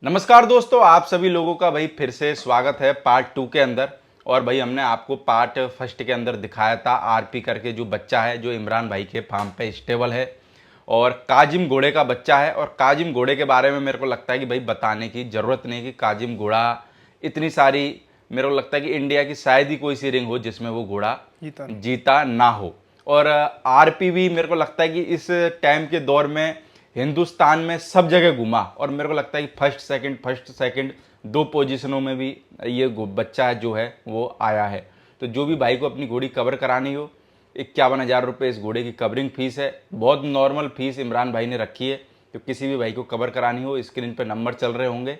नमस्कार दोस्तों, आप सभी लोगों का भाई फिर से स्वागत है पार्ट 2 के अंदर। और भाई हमने आपको पार्ट फर्स्ट के अंदर दिखाया था आरपी करके जो बच्चा है जो इमरान भाई के फार्म पे स्टेबल है और काजिम घोड़े का बच्चा है। और काजिम घोड़े के बारे में मेरे को लगता है कि भाई बताने की ज़रूरत नहीं कि काजिम घोड़ा इतनी सारी, मेरे को लगता है कि इंडिया की शायद ही कोई सी रिंग हो जिसमें वो घोड़ा जीता ना हो। और आरपी भी मेरे को लगता है कि इस टाइम के दौर में हिंदुस्तान में सब जगह घुमा और मेरे को लगता है कि फर्स्ट सेकंड दो पोजीशनों में भी ये बच्चा जो है वो आया है। तो जो भी भाई को अपनी घोड़ी कवर करानी हो, 51,000 रुपये इस घोड़े की कवरिंग फीस है। बहुत नॉर्मल फीस इमरान भाई ने रखी है। तो किसी भी भाई को कवर करानी हो, स्क्रीन पर नंबर चल रहे होंगे,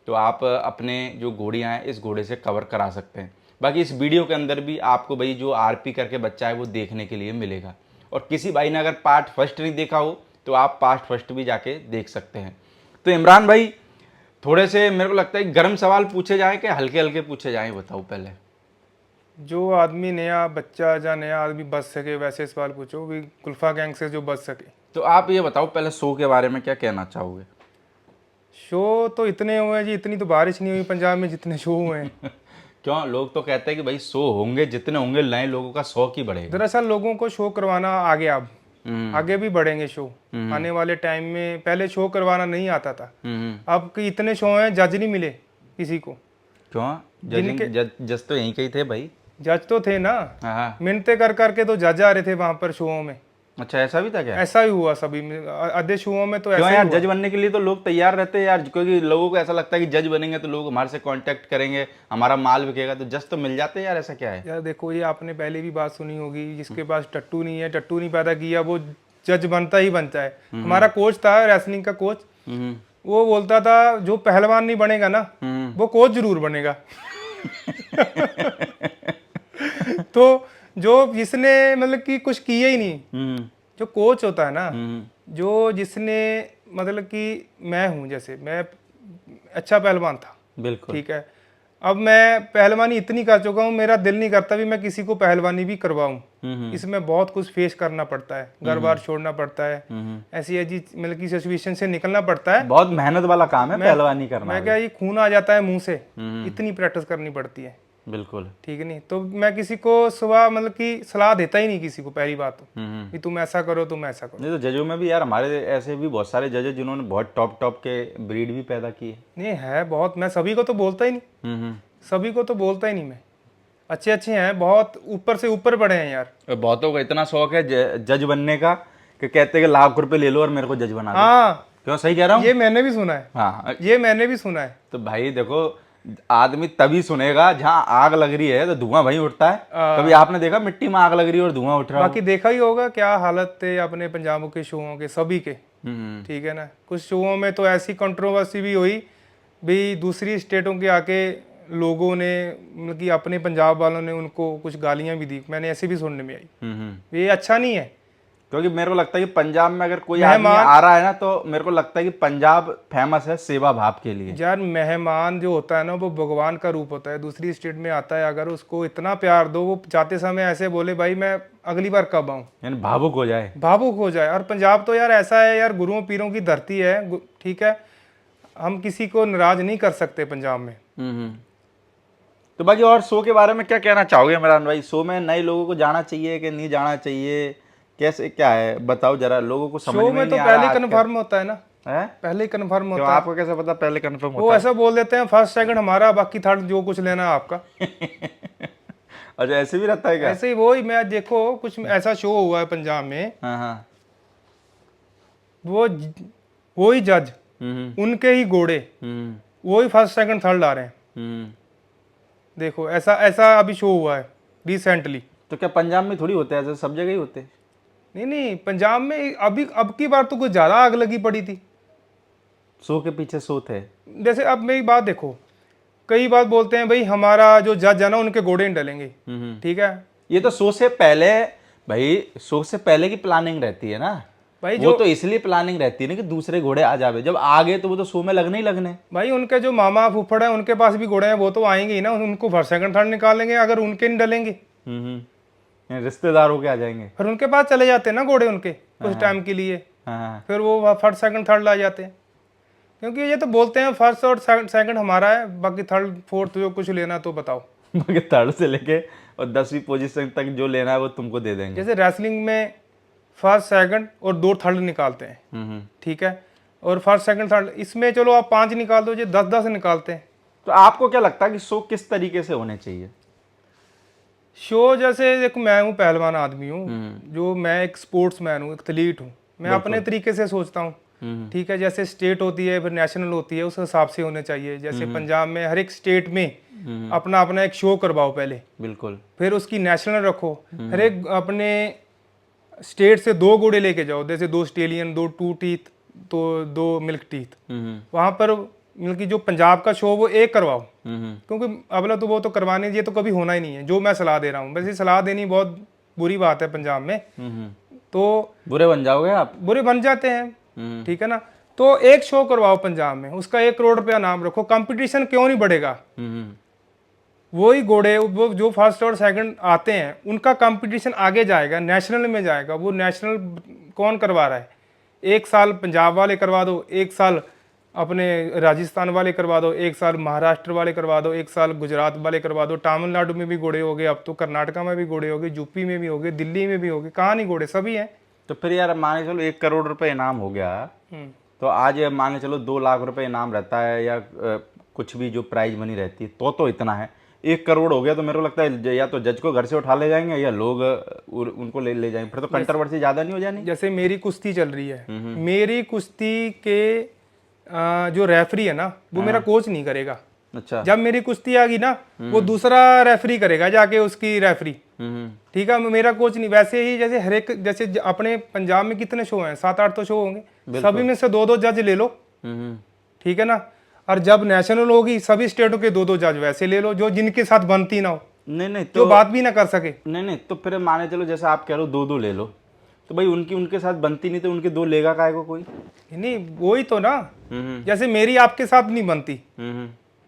तो आप अपने जो घोड़ियाँ हैं इस घोड़े से कवर करा सकते हैं। बाकी इस वीडियो के अंदर भी आपको भाई जो आरपी करके बच्चा है वो देखने के लिए मिलेगा। और किसी भाई ने अगर पार्ट फर्स्ट नहीं देखा हो तो आप पार्ट फर्स्ट भी जाके देख सकते हैं। तो इमरान भाई, थोड़े से मेरे को लगता है गर्म सवाल पूछे जाए कि हल्के हल्के पूछे जाए, बताओ पहले। जो आदमी नया बच्चा या नया आदमी बच सके वैसे सवाल पूछो भी, कुल्फा गैंग से जो बच सके। तो आप ये बताओ पहले शो के बारे में क्या कहना चाहोगे? शो तो इतने हुए हैं जी, इतनी तो बारिश नहीं हुई पंजाब में जितने शो हुए हैं। क्यों, लोग तो कहते हैं कि भाई शो होंगे जितने होंगे नए लोगों का शौक ही बढ़ेगा। दरअसल लोगों को शो करवाना आगे, अब आगे भी बढ़ेंगे शो आने वाले टाइम में। पहले शो करवाना नहीं आता था, अब कि इतने शो हैं जज नहीं मिले किसी को। क्यों, जज तो यहीं कहीं थे भाई। जज तो थे ना, हाँ। मिनते कर करके तो जज आ रहे थे वहां पर शोओं में। अच्छा, ऐसा भी था क्या? ऐसा ही हुआ सभी में, आधे शोओं में तो क्यों ऐसा ही यार, हुआ। जज बनने के लिए तो लोग तैयार रहते हैं यार, क्योंकि लोगों को ऐसा लगता है कि जज बनेंगे तो लोग हमारे से कांटेक्ट करेंगे, हमारा माल बिकेगा, तो जज तो मिल जाते हैं यार। ऐसा क्या है? यार देखो, ये आपने पहले भी बात सुनी होगी, जिसके पास टट्टू नहीं है, टट्टू नहीं पैदा किया, वो जज बनता ही बनता है। हमारा कोच था रेसलिंग का कोच, वो बोलता था जो पहलवान नहीं बनेगा ना वो कोच जरूर बनेगा। तो जो जिसने मतलब कि कुछ किया ही नहीं, जो कोच होता है ना, जो जिसने मतलब कि मैं हूं, जैसे मैं अच्छा पहलवान था, बिल्कुल। ठीक है, अब मैं पहलवानी इतनी कर चुका हूँ, मेरा दिल नहीं करता भी मैं किसी को पहलवानी भी करवाऊं। इसमें बहुत कुछ फेस करना पड़ता है, घर बार छोड़ना पड़ता है, ऐसी ऐसी मतलब की सिचुएशन से निकलना पड़ता है। बहुत मेहनत वाला काम है पहलवानी करना। मैं क्या, ये खून आ जाता है मुंह से, इतनी प्रैक्टिस करनी पड़ती है। बिल्कुल। ठीक है, नहीं तो मैं किसी को सुबह मतलब कि सलाह देता ही नहीं किसी को, पहली बात तो कि तुम ऐसा करो, तुम ऐसा करो। नहीं तो जजों में भी यार हमारे ऐसे भी बहुत सारे जज जिन्होंने बहुत टॉप के ब्रीड भी पैदा की है। नहीं है बहुत, मैं सभी को तो बोलता ही नहीं, सभी को तो बोलता ही नहीं मैं। अच्छे अच्छे हैं, बहुत ऊपर से ऊपर बढ़े हैं यार। बहुतों का इतना शौक है जज बनने का कि कहते हैं कि लाख रुपए ले लो और मेरे को जज बना दो। हाँ, क्यों, सही कह रहा हूँ? ये मैंने भी सुना है। हाँ, ये मैंने भी सुना है। तो भाई देखो, आदमी तभी सुनेगा जहाँ आग लग रही है तो धुआं वहीं उठता है। कभी आपने देखा मिट्टी में आग लग रही है और धुआं उठ रहा बाकी देखा ही होगा क्या हालत थे अपने पंजाब के शोओं के, सभी के। हो? ठीक है ना, कुछ शोओं में तो ऐसी कंट्रोवर्सी भी हुई भी, दूसरी स्टेटों के आके लोगों ने मतलब कि अपने पंजाब वालों ने उनको कुछ गालियां भी दी, मैंने ऐसे भी सुनने में आई। ये अच्छा नहीं है, क्योंकि मेरे को लगता है कि पंजाब में अगर कोई आदमी आ रहा है ना, तो मेरे को लगता है कि पंजाब फेमस है सेवा भाव के लिए। यार मेहमान जो होता है ना वो भगवान का रूप होता है। दूसरी स्टेट में आता है, अगर उसको इतना प्यार दो, वो जाते समय ऐसे बोले भाई मैं अगली बार कब आऊँ, यानी भावुक हो जाए, भावुक हो जाए। और पंजाब तो यार ऐसा है यार, गुरुओं पीरों की धरती है, ठीक है, हम किसी को नाराज नहीं कर सकते पंजाब में। तो बाकी और शो के बारे में क्या कहना चाहोगे इमरान भाई? शो में नए लोगों को जाना चाहिए कि नहीं जाना चाहिए, कैसे क्या है बताओ जरा, लोगों को समझ शो में में नहीं तो आ पहले रहा कन्फर्म होता है ना, है। पहले ही कन्फर्म क्यों, होता है। आपको कैसे पता पहले कंफर्म वो होता ऐसा बोल देते हैं फर्स्ट सेकंड हमारा, बाकी थर्ड जो कुछ लेना है आपका। है? अच्छा, ऐसे भी रहता है क्या? ऐसे ही वो ही, मैं देखो कुछ ऐसा शो हुआ है पंजाब में, हाँ हाँ। वो ही जज, उनके ही घोड़े, वो ही फर्स्ट सेकंड थर्ड आ रहे हैं। देखो ऐसा ऐसा अभी शो हुआ है रिसेंटली। तो क्या पंजाब में थोड़ी होते हैं ऐसे, सब जगह ही होते हैं? नहीं नहीं, पंजाब में अभी अब की बार तो कुछ ज्यादा आग लगी पड़ी थी। शो के पीछे शो थे। जैसे अब मेरी बात देखो, कई बात बोलते हैं भाई हमारा जो जज है ना उनके घोड़े नहीं डलेंगे, ठीक है। ये तो शो से पहले, भाई शो से पहले की प्लानिंग रहती है ना भाई वो जो तो इसलिए प्लानिंग रहती है ना कि दूसरे घोड़े आ जावे, जब आ गए तो वो तो शो में लगने ही लगने। भाई उनके जो मामा फुफड़ है उनके पास भी घोड़े हैं, वो तो आएंगे ही ना, उनको फर्स्ट सेकंड थर्ड निकालेंगे अगर उनके नहीं डलेंगे। रिश्तेदार होके आ जाएंगे। फिर उनके पास चले जाते हैं ना घोड़े उनके कुछ टाइम के लिए, हाँ। फिर वो फर्स्ट सेकंड थर्ड ला जाते हैं। क्योंकि ये तो बोलते हैं फर्स्ट और सेकंड हमारा है, बाकी थर्ड फोर्थ जो कुछ लेना तो बताओ। बाकी थर्ड से लेके और 10वीं पोजीशन तक जो लेना है वो तुमको दे देंगे। जैसे रेसलिंग में फर्स्ट सेकंड और 2 थर्ड निकालते हैं, ठीक है, और फर्स्ट सेकंड थर्ड, इसमें चलो आप 5 निकाल दो, जो 10-10 निकालते हैं। तो आपको क्या लगता है कि शो किस तरीके से होने चाहिए? शो जैसे देखो, मैं हूँ पहलवान आदमी हूँ, जो मैं एक स्पोर्ट्स मैन हूँ, एक एथलीट हूँ, मैं अपने तरीके से सोचता हूँ, ठीक है। जैसे स्टेट होती है फिर नेशनल होती है, उस हिसाब से होने चाहिए। जैसे पंजाब में हर एक स्टेट में अपना अपना एक शो करवाओ पहले, बिल्कुल, फिर उसकी नेशनल रखो। हर एक अपने स्टेट से 2 घोड़े लेके जाओ, जैसे 2 स्टेलियन, 2 टू टीथ, तो 2 मिल्क टीथ। वहां पर मतलब कि जो पंजाब का शो वो एक करवाओ, क्योंकि अबला तो वो तो करवाने, ये तो कभी होना ही नहीं है जो मैं सलाह दे रहा हूँ। वैसे सलाह देनी बहुत बुरी बात है पंजाब में, तो बुरे बन जाओगे आप, बुरे बन जाते हैं, ठीक है ना। तो एक शो करवाओ पंजाब में, उसका 1 करोड़ रुपया नाम रखो, कंपटीशन क्यों नहीं बढ़ेगा। वही घोड़े वो जो फर्स्ट और सेकंड आते हैं उनका कंपटीशन आगे जाएगा, नेशनल में जाएगा। वो नेशनल कौन करवा रहा है, 1 साल पंजाब वाले करवा दो, 1 साल अपने राजस्थान वाले करवा दो, 1 साल महाराष्ट्र वाले करवा दो, 1 साल गुजरात वाले करवा दो। तमिलनाडु में भी घोड़े हो गए, अब तो कर्नाटका में भी घोड़े हो गए, यूपी में भी हो गए, दिल्ली में भी हो गए, कहाँ नहीं घोड़े, सभी हैं। तो फिर यार मान के चलो 1 करोड़ रुपए इनाम हो गया, तो आज मान के चलो 2 लाख रुपए इनाम रहता है, या कुछ भी जो प्राइज मनी रहती है, तो इतना है। 1 करोड़ हो गया तो मेरे को लगता है या तो जज को घर से उठा ले जाएंगे या लोग उनको ले जाएंगे, फिर तो कंट्रोवर्सी ज्यादा नहीं हो जानी। जैसे मेरी कुश्ती चल रही है, मेरी कुश्ती के जो रेफरी है ना, वो मेरा कोच नहीं करेगा। अच्छा, जब मेरी कुश्ती आ गई ना, वो दूसरा रेफरी करेगा जाके उसकी रेफरी, ठीक है, मेरा कोच नहीं। वैसे ही जैसे हर एक, जैसे अपने पंजाब में कितने शो हैं, 7-8 तो शो होंगे, सभी में से 2-2 जज ले लो, ठीक है ना। और जब नेशनल होगी सभी स्टेटों के 2-2 जज वैसे ले लो, जो जिनके साथ बनती ना हो, नहीं जो बात भी ना कर सके। नहीं, तो फिर माने चलो जैसे आप कह रहे हो 2-2 ले लो, तो भाई उनके साथ बनती नहीं तो उनके 2 लेगा काहे को कोई? नहीं, वही तो ना, जैसे मेरी आपके साथ नहीं बनती,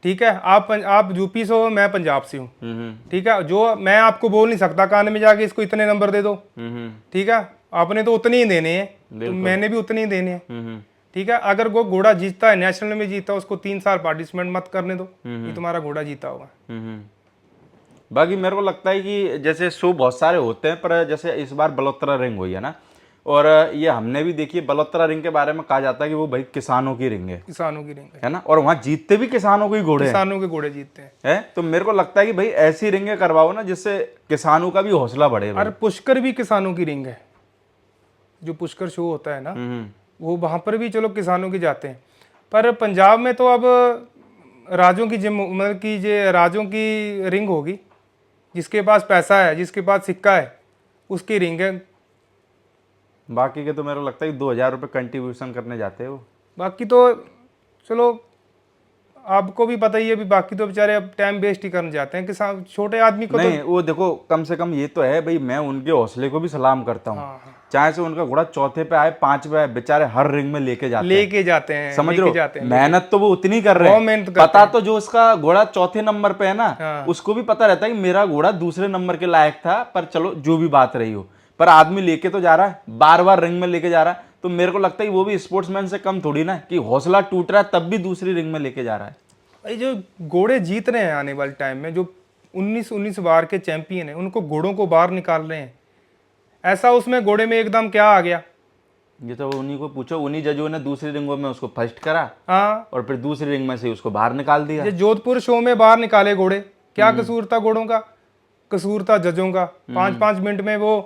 ठीक है, आप यूपी से हो, मैं पंजाब से हूँ, ठीक है, जो मैं आपको बोल नहीं सकता कान में जाके इसको इतने नंबर दे दो, ठीक है, आपने तो उतने ही देने हैं, तो मैंने भी उतने ही देने हैं, ठीक है। अगर वो घोड़ा जीतता है, नेशनल में जीता, उसको 3 साल पार्टिसिपेट मत करने दो, ये तुम्हारा घोड़ा जीता होगा। बाकी मेरे को लगता है कि जैसे शो बहुत सारे होते हैं, पर जैसे इस बार बलोत्रा रिंग हुई है ना, और ये हमने भी देखी है, बलोत्रा रिंग के बारे में कहा जाता है कि वो भाई किसानों की रिंग है, किसानों की रिंग है ना, और वहाँ जीतते भी किसानों के घोड़े हैं, किसानों के घोड़े जीतते है। तो मेरे को लगता है कि भाई ऐसी रिंगें करवाओ ना जिससे किसानों का भी हौसला बढ़े। और पुष्कर भी किसानों की रिंग है, जो पुष्कर शो होता है ना, वो वहां पर भी चलो किसानों की जाते हैं। पर पंजाब में तो अब राजों की मतलब कि ये राजों की रिंग होगी, जिसके पास पैसा है, जिसके पास सिक्का है, उसकी रिंग है। बाकी के तो मेरे को लगता है कि 2,000 रुपये कंट्रीब्यूशन करने जाते हैं वो। बाकी तो चलो आपको भी पता ही है, अभी बाकी तो बेचारे अब टाइम वेस्ट ही करने जाते हैं, किसान छोटे आदमी को नहीं, वो देखो कम से कम ये तो है भाई, मैं उनके हौसले को भी सलाम करता हूँ। चाहे से उनका घोड़ा चौथे पे आए, 5 पे आए, बेचारे हर रिंग में लेके जाते हैं, समझ रहे हो, मेहनत तो वो उतनी कर रहे हैं। पता तो जो उसका घोड़ा चौथे नंबर पे है ना, उसको भी पता रहता है कि मेरा घोड़ा दूसरे नंबर के लायक था, पर चलो जो भी बात रही हो, पर आदमी लेके तो जा रहा है, बार बार रिंग में लेके जा रहा है। तो मेरे को लगता है वो भी स्पोर्ट्समैन से कम थोड़ी ना, कि हौसला टूट रहा है तब भी दूसरी रिंग में लेके जा रहा है। भाई जो घोड़े जीत रहे हैं आने वाले टाइम में, जो 19 बार के चैंपियन हैं, उनको घोड़ों को बाहर निकाल रहे हैं। ऐसा उसमें घोड़े में एकदम क्या आ गया, ये तो उन्हीं को पूछो, उन्हीं जजों ने दूसरी रिंगों में उसको फर्स्ट करा, हाँ, और फिर दूसरी रिंग में से उसको बाहर निकाल दिया। ये जोधपुर शो में बाहर निकाले घोड़े, क्या कसूर था घोड़ों का? कसूर था जजों का। 5-5 मिनट में वो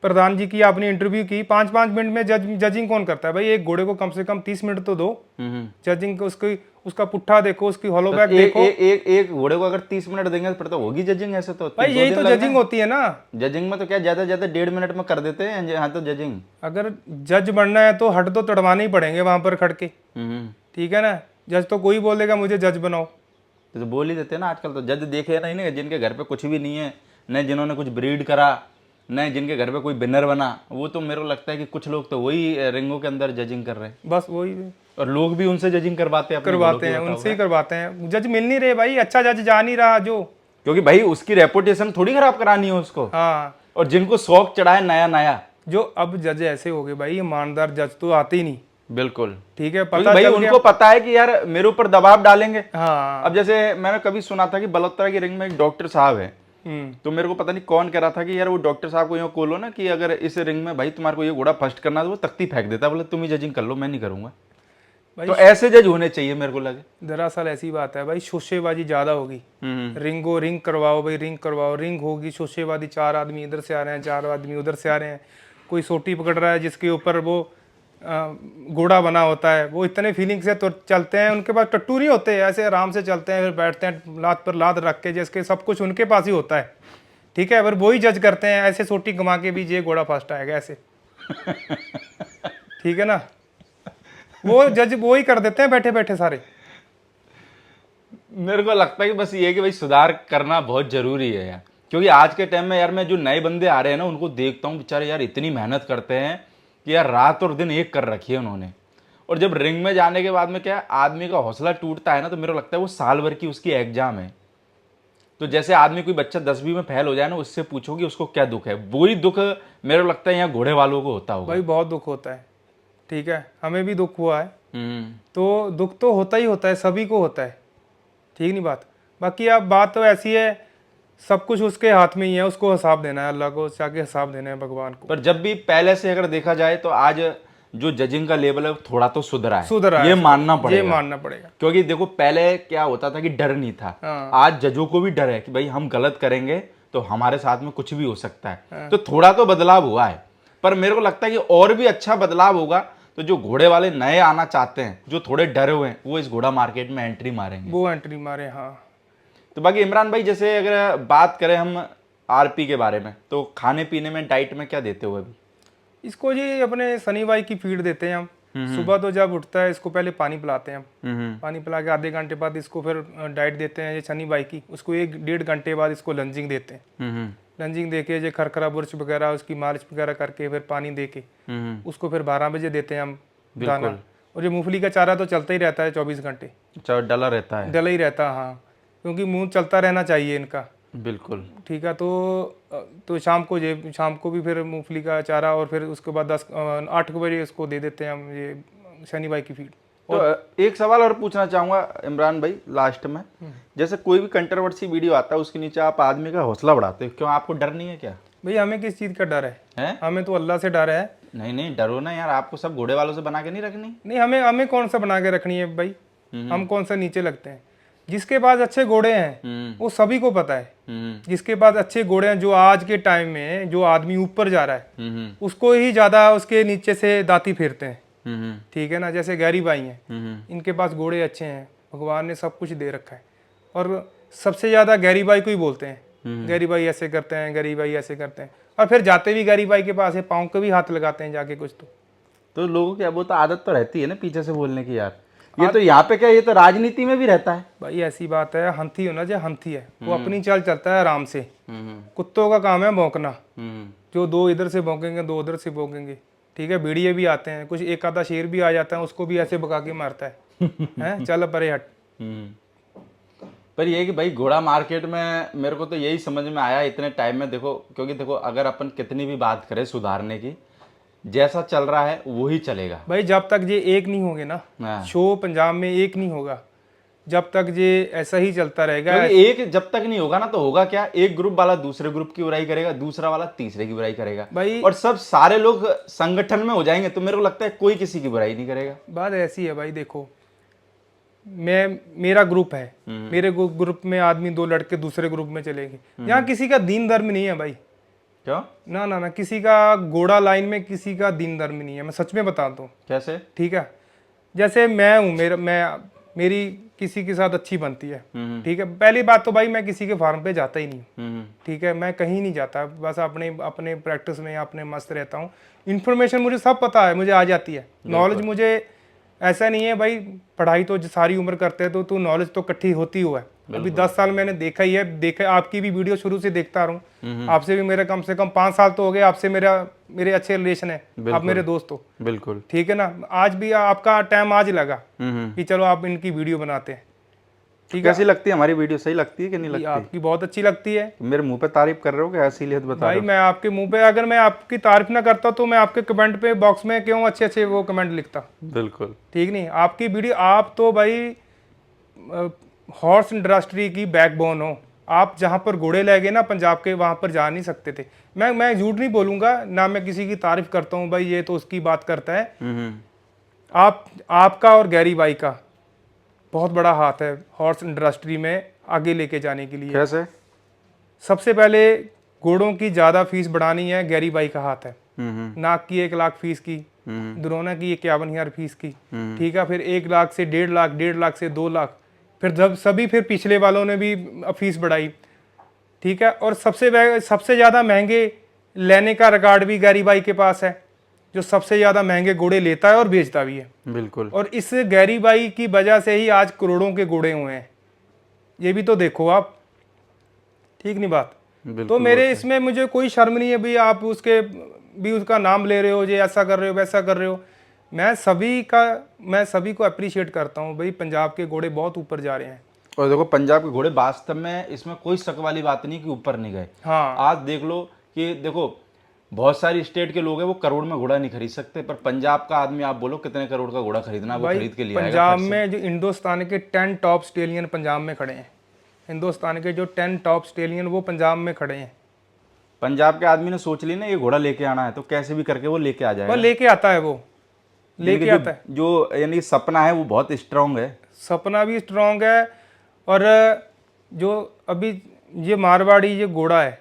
प्रधान जी की आपने इंटरव्यू की, 5-5 मिनट में जजिंग कौन करता है भाई? एक घोड़े को कम से कम 30 मिनट तो दो जजिंग को। उसका पुट्ठा देखो, उसकी हॉलो बैक देखो। एक घोड़े को अगर 30 मिनट देंगे फिर तो होगी जजिंग। ऐसे तो भाई यही तो जजिंग होती है ना। जजिंग में तो क्या ज्यादा ज्यादा 1.5 मिनट में कर देते हैं यहाँ तो जजिंग। अगर जज बनना है तो हट तो तड़वाने ही पड़ेंगे वहां पर खड़ के, ठीक है ना। जज तो कोई बोल देगा मुझे जज बनाओ, तो बोल ही देते हैं ना। आजकल तो जज देखे नहीं, जिनके घर पे कुछ भी नहीं है, न जिन्होंने कुछ ब्रीड करा, नहीं जिनके घर पे कोई विनर बना, वो तो मेरे को लगता है कि कुछ लोग तो वही रिंगों के अंदर जजिंग कर रहे हैं। बस वही, और लोग भी उनसे जजिंग करवाते हैं, उनसे ही करवाते हैं। जज मिल नहीं रहे भाई, अच्छा जज जा नहीं रहा जो, क्योंकि भाई उसकी रेपुटेशन थोड़ी खराब करानी है उसको। हाँ, और जिनको शौक चढ़ा है नया नया, जो अब जज ऐसे हो गए भाई, ईमानदार जज तो आते ही नहीं। बिल्कुल। ठीक है, क्योंकि पता भाई चल उनको पता है कि यार मेरे ऊपर दबाव डालेंगे। हाँ। अब जैसे मैंने कभी सुना था कि बलोत्रा की रिंग में एक डॉक्टर साहब है, तो मेरे को पता नहीं कौन कह रहा था कि यार वो डॉक्टर साहब को यूँ बोलो ना कि अगर इस रिंग में भाई तुम्हारे को ये घोड़ा फर्स्ट करना है तो वो तख्ती फेंक देता, बोले तुम ही जजिंग कर लो, मैं नहीं करूंगा। भाई तो ऐसे जज होने चाहिए मेरे को लगे। दरअसल ऐसी बात है भाई, शोशेबाजी ज्यादा होगी। रिंग करवाओ भाई, रिंग करवाओ, रिंग होगी, शोशेबाजी, 4 आदमी इधर से आ रहे हैं, 4 आदमी उधर से आ रहे हैं, कोई सोटी पकड़ रहा है जिसके ऊपर वो घोड़ा बना होता है, वो इतने फीलिंग से तो चलते हैं, उनके पास टट्टू नहीं होते, ऐसे आराम से चलते हैं, फिर बैठते हैं लात पर लात रख के, जिसके सब कुछ उनके पास ही होता है। ठीक है, फिर वही जज करते हैं, ऐसे सोटी घुमा के भी ये घोड़ा फर्स्ट आएगा ऐसे। ठीक है ना, वो जज वो ही कर देते हैं बैठे बैठे सारे। मेरे को लगता है कि बस ये है कि भाई सुधार करना बहुत जरूरी है यार, क्योंकि आज के टाइम में यार मैं जो नए बंदे आ रहे हैं ना उनको देखता हूँ, बेचारे यार इतनी मेहनत करते हैं कि यार रात और दिन एक कर रखी है उन्होंने। और जब रिंग में जाने के बाद में क्या आदमी का हौसला टूटता है ना, तो मेरे को लगता है वो साल भर की उसकी एग्जाम है। तो जैसे आदमी कोई बच्चा 10वीं में फेल हो जाए ना, उससे पूछो कि उसको क्या दुख है, वही दुख मेरे को लगता है यहाँ घोड़े वालों को होता होगा। भाई बहुत दुख होता है। ठीक है, हमें भी दुख हुआ है, हम्म। तो दुख तो होता ही होता है, सभी को होता है। ठीक नहीं बात। बाकी अब बात तो ऐसी है, सब कुछ उसके हाथ में ही है, उसको हिसाब देना है, अल्लाह को जाके हिसाब देना है, भगवान को। पर जब भी पहले से अगर देखा जाए तो आज जो जजिंग का लेवल है वो थोड़ा तो सुधरा है, सुधरा है, ये मानना पड़ेगा। ये मानना पड़ेगा। क्योंकि देखो पहले क्या होता था कि डर नहीं था, हाँ। आज जजों को भी डर है कि भाई हम गलत करेंगे तो हमारे साथ में कुछ भी हो सकता है। तो थोड़ा तो बदलाव हुआ है, पर मेरे को लगता है कि और भी अच्छा बदलाव होगा। तो जो घोड़े वाले नए आना चाहते हैं, जो थोड़े डरे हुए हैं, वो इस घोड़ा मार्केट में एंट्री मारेंगे, वो एंट्री मारे। हाँ। तो बाकी इमरान भाई जैसे अगर बात करें हम आरपी के बारे में, तो खाने पीने में डाइट में क्या देते हो अभी? इसको जी अपने सनी भाई की फीड देते हैं हम। सुबह तो जब उठता है इसको पहले पानी पिलाते हैं हम। पानी पिला के आधे घंटे बाद इसको फिर डाइट देते हैं ये सनी भाई की। उसको 1-1.5 घंटे बाद इसको लंजिंग देते हैं। लंजिंग दे के जो खरखरा बुर्च वगैरह उसकी मालिश वगैरह करके फिर पानी दे के उसको फिर 12 बजे देते हैं हम दाना। और ये मूंगफली का चारा तो चलता ही रहता है 24 घंटे, डला रहता है। डला ही रहता है। हाँ, क्योंकि मुंह चलता रहना चाहिए इनका। बिल्कुल। ठीक है, तो शाम को भी फिर मूंगफली का चारा, और फिर उसके बाद 8 बजे इसको दे देते हैं हम ये शनि भाई की फीड। तो एक सवाल और पूछना चाहूंगा इमरान भाई लास्ट में, जैसे कोई भी कंट्रोवर्सी वीडियो आता है उसके नीचे आप आदमी का हौसला बढ़ाते हो, क्यों? आपको डर नहीं है क्या? भाई हमें किस चीज़ का डर है? हमें तो अल्लाह से डर है। नहीं डरो ना यार, आपको सब घोड़े वालों से बना के नहीं रखनी। नहीं, हमें कौन सा बना के रखनी है भाई, हम कौन सा नीचे लगते हैं। जिसके पास अच्छे घोड़े हैं वो सभी को पता है। जिसके पास अच्छे घोड़े हैं, जो आज के टाइम में जो आदमी ऊपर जा रहा है उसको ही ज्यादा उसके नीचे से दाती फेरते हैं। ठीक है ना, जैसे गैरी भाई हैं, इनके पास घोड़े अच्छे हैं, भगवान ने सब कुछ दे रखा है, और सबसे ज्यादा गैरी भाई को ही बोलते हैं, गैरी भाई ऐसे करते हैं, गैरी भाई ऐसे करते हैं, और फिर जाते भी गैरी भाई के पास है, पाँव को भी हाथ लगाते हैं जाके कुछ। तो लोगों की अब तो आदत तो रहती है ना पीछे से बोलने की, यार ये तो यहाँ पे क्या, ये तो राजनीति में भी रहता है भाई। ऐसी बात है, हंथी हो ना, जो हंथी है वो अपनी चाल चलता है आराम से। कुत्तों का काम है भौंकना, जो 2 इधर से भौंकेंगे 2 उधर से भौंकेंगे। ठीक है, भेड़िए भी आते हैं, कुछ एक आधा शेर भी आ जाता है, उसको भी ऐसे भगा के मारता है। हैं, चल परे हट। पर ये कि भाई घोड़ा मार्केट में मेरे को तो यही समझ में आया इतने टाइम में, देखो क्योंकि देखो अगर अपन कितनी भी बात करें सुधारने की, जैसा चल रहा है वही चलेगा भाई। जब तक ये एक नहीं होंगे ना, शो पंजाब में एक नहीं होगा, जब तक ये ऐसा ही चलता रहेगा। एक जब तक नहीं होगा ना, तो होगा क्या, एक ग्रुप वाला दूसरे ग्रुप की बुराई करेगा, दूसरा वाला तीसरे की बुराई करेगा भाई, और सब सारे लोग संगठन में हो जाएंगे, तो मेरे को लगता है कोई किसी की बुराई नहीं करेगा। बात ऐसी है भाई, देखो मेरा ग्रुप है, मेरे ग्रुप में आदमी 2 लड़के दूसरे ग्रुप में चलेंगे, यहाँ किसी का दीन धर्म नहीं है भाई। क्या? ना, किसी का घोड़ा लाइन में किसी का दीन धर्म नहीं है, मैं सच में बताता हूँ। कैसे? ठीक है, जैसे मैं हूँ, मेरी किसी के साथ अच्छी बनती है। ठीक है, पहली बात तो भाई मैं किसी के फार्म पे जाता ही नहीं। ठीक है, मैं कहीं नहीं जाता, बस अपने प्रैक्टिस में अपने मस्त रहता हूँ। इन्फॉर्मेशन मुझे सब पता है, मुझे आ जाती है नॉलेज। मुझे ऐसा नहीं है भाई, पढ़ाई तो सारी उम्र करते हैं तो नॉलेज तो इकट्ठी होती हुआ है। अभी 10 साल मैंने देखा ही है, आपकी भी वीडियो शुरू से देखता रहा हूँ, आपसे भी मेरे कम से कम 5 साल तो हो गए, आपसे मेरे अच्छे रिलेशन है, आप मेरे दोस्त हो। बिल्कुल। ठीक है ना, आज भी आपका टाइम आज लगा कि चलो आप इनकी वीडियो बनाते हैं। ठीक है। कैसी लगती है हमारी वीडियो, सही लगती है कि नहीं ये लगती? आपकी बहुत अच्छी लगती है मेरे मुंह पे तारीफ कर रहे हो कि असलियत बता भाई। रहे हो? मैं आपके मुंह पे, अगर मैं आपकी तारीफ ना करता तो मैं आपके कमेंट पे बॉक्स में क्यों अच्छे अच्छे वो कमेंट लिखता? बिल्कुल। ठीक नहीं, आपकी वीडियो, आप तो भाई हॉर्स इंडस्ट्री की बैकबोन हो। आप जहाँ पर घोड़े ले गए ना पंजाब के, वहाँ पर जा नहीं सकते थे। मैं झूठ नहीं बोलूँगा ना, मैं किसी की तारीफ करता हूँ भाई ये तो उसकी बात करता है। आपका और गैरी भाई का बहुत बड़ा हाथ है हॉर्स इंडस्ट्री में आगे लेके जाने के लिए। कैसे? सबसे पहले घोड़ों की ज़्यादा फीस बढ़ानी है, गैरी भाई का हाथ है। नाक की 1 लाख फीस की, द्रोना की 51,000 फीस की, ठीक है। फिर 1 लाख से 1.5 लाख, 1.5 लाख से 2 लाख, फिर जब सभी फिर पिछले वालों ने भी फीस बढ़ाई, ठीक है। और सबसे ज़्यादा महंगे लेने का रिकॉर्ड भी गैरी भाई के पास है, जो सबसे ज़्यादा महंगे घोड़े लेता है और बेचता भी है। बिल्कुल। और इस गैरी भाई की वजह से ही आज करोड़ों के घोड़े हुए हैं, ये भी तो देखो आप। ठीक नहीं बात? तो मेरे इसमें मुझे कोई शर्म नहीं है भाई, आप उसका नाम ले रहे हो, ये ऐसा कर रहे हो वैसा कर रहे हो। मैं सभी को अप्रिशिएट करता हूँ भाई, पंजाब के घोड़े बहुत ऊपर जा रहे हैं। और देखो पंजाब के घोड़े वास्तव में इसमें कोई शक वाली बात नहीं कि ऊपर नहीं गए। हाँ, आज देख लो कि देखो बहुत सारी स्टेट के लोग हैं वो करोड़ में घोड़ा नहीं खरीद सकते, पर पंजाब का आदमी आप बोलो कितने करोड़ का घोड़ा खरीदना, वो खरीद के लिए आएगा। पंजाब में जो हिंदुस्तान के 10 टॉप स्टेलियन पंजाब में खड़े हैं। हिंदुस्तान के जो 10 टॉप स्टेलियन वो पंजाब में खड़े हैं। पंजाब के आदमी ने सोच ली ना ये घोड़ा लेके आना है, तो कैसे भी करके वो लेके आ जाएगा। वो लेके आता है, वो लेके आता है। जो यानी सपना है वो बहुत स्ट्रांग है। सपना भी स्ट्रांग है। और जो अभी ये मारवाड़ी ये घोड़ा है,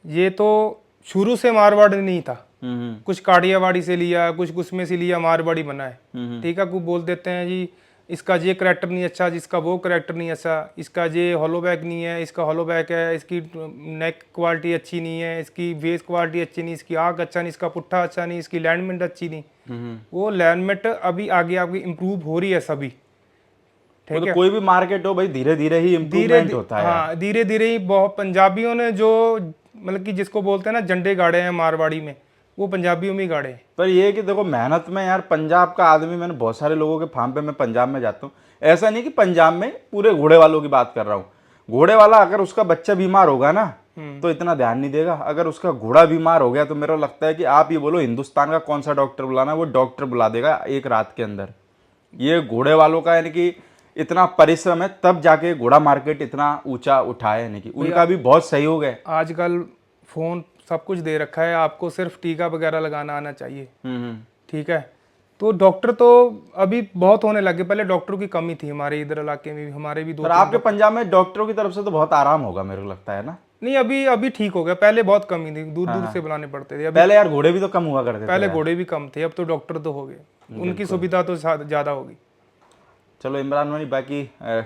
ये तो शुरू से मारवाड़ी नहीं था। कुछ काठियावाड़ी से लिया, कुछ में से लिया, मारवाड़ी बना है। ठीक है। कुछ बोल देते हैं जी इसका ये करैक्टर नहीं अच्छा, जिसका वो करैक्टर नहीं अच्छा, इसका ये हॉलो बैक नहीं है, इसका हॉलो बैक है, इसकी नेक क्वालिटी अच्छी नहीं है, इसकी वेस क्वालिटी अच्छी नहीं, इसकी आँख अच्छा नहीं, इसका पुट्ठा अच्छा नहीं, इसकी लैंडमेंट अच्छी नहीं। वो लैंडमेंट अभी आगे आपकी इम्प्रूव हो रही है सभी। ठीक है। कोई भी मार्केट हो भाई धीरे धीरे ही इम्प्रूवमेंट होता है। हाँ, धीरे धीरे ही। बहुत पंजाबियों ने जो मतलब कि जिसको बोलते हैं ना झंडे गाड़े हैं मारवाड़ी में, वो पंजाबियों में ही गाड़े हैं। पर ये है कि देखो मेहनत में यार पंजाब का आदमी, मैंने बहुत सारे लोगों के फार्म पे मैं पंजाब में जाता हूँ, ऐसा नहीं कि पंजाब में पूरे घोड़े वालों की बात कर रहा हूँ। घोड़े वाला अगर उसका बच्चा बीमार होगा ना तो इतना ध्यान नहीं देगा, अगर उसका घोड़ा बीमार हो गया तो मेरा लगता है कि आप ये बोलो हिंदुस्तान का कौन सा डॉक्टर बुलाना, वो डॉक्टर बुला देगा एक रात के अंदर। ये घोड़े वालों का यानी कि इतना परिश्रम है तब जाके घोड़ा मार्केट इतना ऊंचा उठा है, यानी कि उनका भी बहुत सहयोग है। आजकल फोन सब कुछ दे रखा है, आपको सिर्फ टीका वगैरह लगाना आना चाहिए। ठीक है। तो डॉक्टर तो अभी बहुत होने लगे, पहले डॉक्टरों की कमी थी हमारे इधर इलाके में भी, हमारे भी 2 पर आपके पंजाब में डॉक्टरों की तरफ से तो बहुत आराम होगा मेरे को लगता है ना? नहीं, अभी ठीक हो गया। पहले बहुत कमी थी, दूर दूर से बुलाने पड़ते थे। अभी पहले यार घोड़े भी तो कम हुआ करते थे। पहले घोड़े भी कम थे, अब तो डॉक्टर तो हो गए, उनकी सुविधा तो ज्यादा होगी। चलो इमरान भाई, बाकी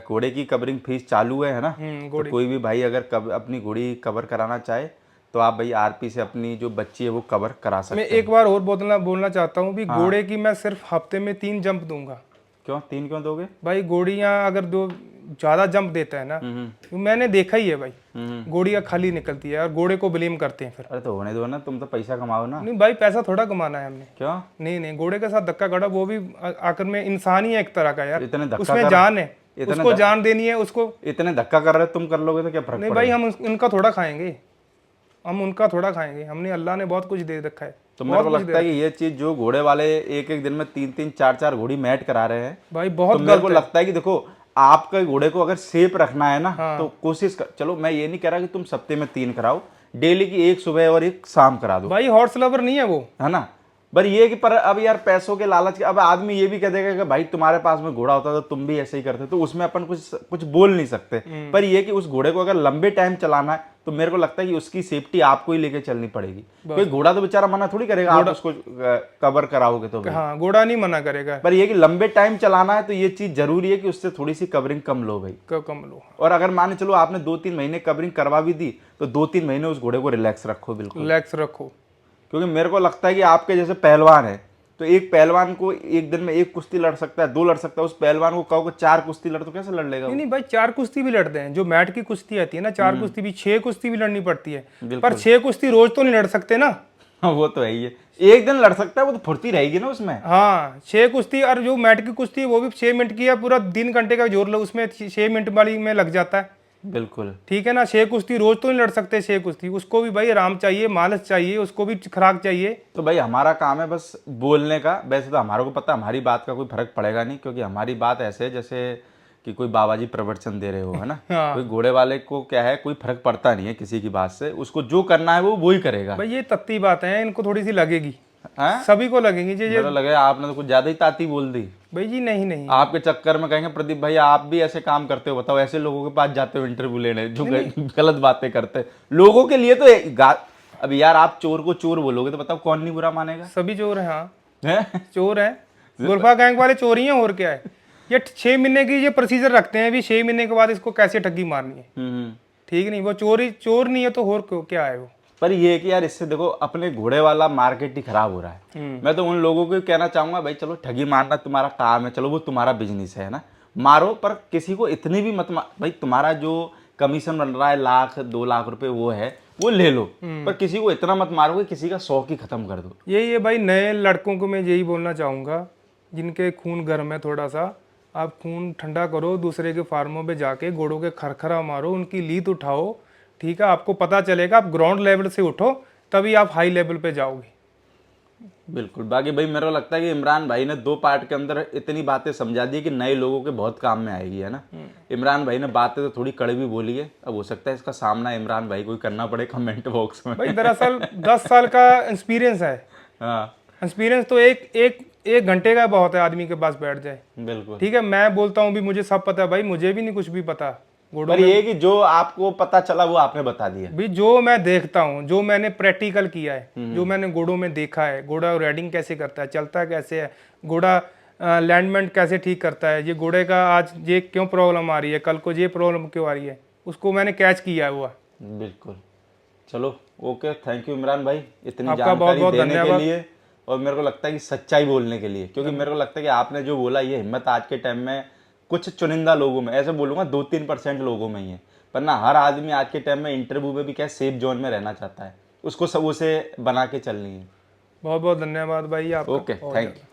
घोड़े की कवरिंग फीस चालू है ना? तो कोई भी भाई अगर अपनी घोड़ी कवर कराना चाहे तो आप भाई आरपी से अपनी जो बच्ची है वो कवर करा सकते मैं हैं। एक बार और बोलना चाहता हूँ भी, घोड़े की मैं सिर्फ हफ्ते में 3 जंप दूंगा। क्यों 3 क्यों दोगे भाई? घोड़ियाँ अगर ज्यादा जंप देता है ना, तो मैंने देखा ही है भाई, घोड़ियाँ खाली निकलती है और घोड़े को ब्लेम करते हैं फिर। अरे तो होने दो ना, तुम तो पैसा कमाओ ना। नहीं भाई, पैसा थोड़ा कमाना है हमने। क्यों? नहीं, घोड़े के साथ धक्का गड़ा, वो भी आखिर में इंसान ही है एक तरह का यार, इतने धक्का उसमें जान है, उसको जान देनी है उसको। इतने धक्का कर रहे तुम कर लोगे तो क्या फर्क नहीं भाई, हम उनका थोड़ा खाएंगे, हमने अल्लाह ने बहुत कुछ दे रखा है। तो मेरे को लगता है कि ये चीज जो घोड़े वाले एक दिन में 3-3, 4-4 घोड़ी मैट करा रहे हैं भाई, बहुत तो मेरे को लगता है कि देखो आपके घोड़े को अगर सेफ रखना है ना तो कोशिश कर, चलो मैं ये नहीं कह रहा कि तुम सप्ताह में 3 कराओ, डेली की 1 सुबह और 1 शाम करा दो। भाई हॉर्स लवर नहीं है वो, है ना? पर ये कि पर अब यार पैसों के लालच के अब आदमी ये भी कह देगा कि भाई तुम्हारे पास में घोड़ा होता तो तुम भी ऐसे ही करते, तो उसमें अपन कुछ बोल नहीं सकते। पर ये कि उस घोड़े को अगर लंबे टाइम चलाना है तो मेरे को लगता है कि उसकी सेफ्टी आपको ही लेके चलनी पड़ेगी। कोई घोड़ा तो बेचारा मना थोड़ी करेगा, आप उसको कवर कराओगे तो। हाँ, घोड़ा नहीं मना करेगा, पर ये कि लंबे टाइम चलाना है तो ये चीज जरूरी है कि उससे थोड़ी सी कवरिंग कम लो भाई, कम लो। और अगर मान चलो आपने 2-3 महीने कवरिंग करवा भी दी तो 2-3 महीने उस घोड़े को रिलैक्स रखो, बिल्कुल रिलैक्स रखो। क्योंकि मेरे को लगता है कि आपके जैसे पहलवान है तो एक पहलवान को एक दिन में 1 कुश्ती लड़ सकता है, 2 लड़ सकता है, उस पहलवान को कहो 4 कुश्ती लड़ तो कैसे लड़ लेगा? नहीं भाई, 4 कुश्ती भी लड़ते हैं, जो मैट की कुश्ती आती है ना, 4 कुश्ती भी, 6 कुश्ती भी लड़नी पड़ती है। पर 6 कुश्ती रोज तो नहीं लड़ सकते ना। वो तो है ही है, एक दिन लड़ सकता है, वो तो फुर्ती रहेगी ना उसमें। हाँ 6 कुश्ती, और जो मैट की कुश्ती है वो भी 6 मिनट की है, पूरा 3 घंटे का जोर लो, उसमें 6 मिनट वाली में लग जाता है। बिल्कुल। ठीक है ना, 6 कुश्ती रोज तो नहीं लड़ सकते 6 कुश्ती, उसको भी भाई आराम चाहिए, मालिश चाहिए, उसको भी खुराक चाहिए। तो भाई हमारा काम है बस बोलने का। वैसे तो हमारे को पता है हमारी बात का कोई फर्क पड़ेगा नहीं, क्योंकि हमारी बात ऐसे है जैसे कि कोई बाबा जी प्रवचन दे रहे हो, है ना। हाँ। कोई घोड़े वाले को क्या है, कोई फर्क पड़ता नहीं है किसी की बात से, उसको जो करना है वो ही करेगा। भाई ये तत्ती बातें हैं, इनको थोड़ी सी लगेगी, हैं? सभी को लगेंगी जी। मेरा लगे आपने तो कुछ ज्यादा ही ताती बोल दी। भाई जी नहीं नहीं, आपके चक्कर में कहेंगे प्रदीप भाई आप भी ऐसे काम करते हो, बताओ ऐसे लोगों के पास जाते हो इंटरव्यू लेने जो गलत बातें करते हैं लोगों के लिए। तो अब यार आप चोर को चोर बोलोगे तो बताओ कौन नहीं बुरा मानेगा। सभी चोर हैं। हाँ हैं? चोर हैं, गुल्फा गैंग वाले चोर ही हैं, और क्या है। ये 6 महीने की ये प्रोसीजर रखते हैं, भी 6 महीने के बाद इसको कैसे ठगी मारनी है। ठीक नहीं, वो चोर नहीं है तो और क्या है वो। पर ये है कि यार इससे देखो अपने घोड़े वाला मार्केट ही खराब हो रहा है। मैं तो उन लोगों को भी कहना चाहूंगा भाई चलो ठगी मारना तुम्हारा काम है, चलो वो तुम्हारा बिजनेस है ना, मारो, पर किसी को इतनी भी मत भाई तुम्हारा जो कमीशन बन रहा है 1-2 लाख रुपए वो ले लो, पर किसी को इतना मत मारो कि किसी का शौक ही खत्म कर दो। यही है भाई, नए लड़कों को मैं यही बोलना चाहूँगा, जिनके खून गर्म है थोड़ा सा, आप खून ठंडा करो, दूसरे के फार्मों पे जाके घोड़ों के खरखरा मारो, उनकी लीद उठाओ। ठीक है, आपको पता चलेगा, आप ग्राउंड लेवल से उठो तभी आप हाई लेवल पे जाओगे। बिल्कुल। बाकी भाई मेरे को लगता है कि इमरान भाई ने 2 पार्ट के अंदर इतनी बातें समझा दी कि नए लोगों के बहुत काम में आएगी, है ना। इमरान भाई ने बातें तो थोड़ी कड़वी बोली है, अब हो सकता है इसका सामना इमरान भाई को ही करना पड़े कमेंट बॉक्स में। भाई दरअसल 10 साल का एक्सपीरियंस है। हाँ एक्सपीरियंस तो एक घंटे का बहुत है, आदमी के पास बैठ जाए। बिल्कुल। ठीक है, मैं बोलता हूँ भी मुझे सब पता है, भाई मुझे भी नहीं कुछ भी पता घोड़ों पर ये कि जो आपको पता चला वो आपने बता दिया। भी। जो मैं देखता हूँ, जो मैंने प्रैक्टिकल किया है, जो मैंने घोड़ों में देखा है, घोड़ा राइडिंग कैसे करता है, चलता कैसे है, घोड़ा लैंडमेंट कैसे ठीक करता है, ये घोड़े का आज ये क्यों प्रॉब्लम आ रही है, कल को ये प्रॉब्लम क्यों आ रही है, उसको मैंने कैच किया हुआ। बिल्कुल। चलो ओके, थैंक यू इमरान भाई इतनी आपका बहुत जानकारी बहुत देने के धन्यवाद। लिए, और मेरे को लगता है कि सच्चाई बोलने के लिए, क्योंकि मेरे को लगता है कि आपने जो बोला ये हिम्मत आज के टाइम में कुछ चुनिंदा लोगों में, ऐसे बोलूंगा 2-3% लोगों में ही है, पर ना हर आदमी आज के टाइम में इंटरव्यू में भी क्या सेफ जोन में रहना चाहता है, उसको सब उसे बना के चलनी है। बहुत बहुत धन्यवाद भाई आपका। Okay, thank you.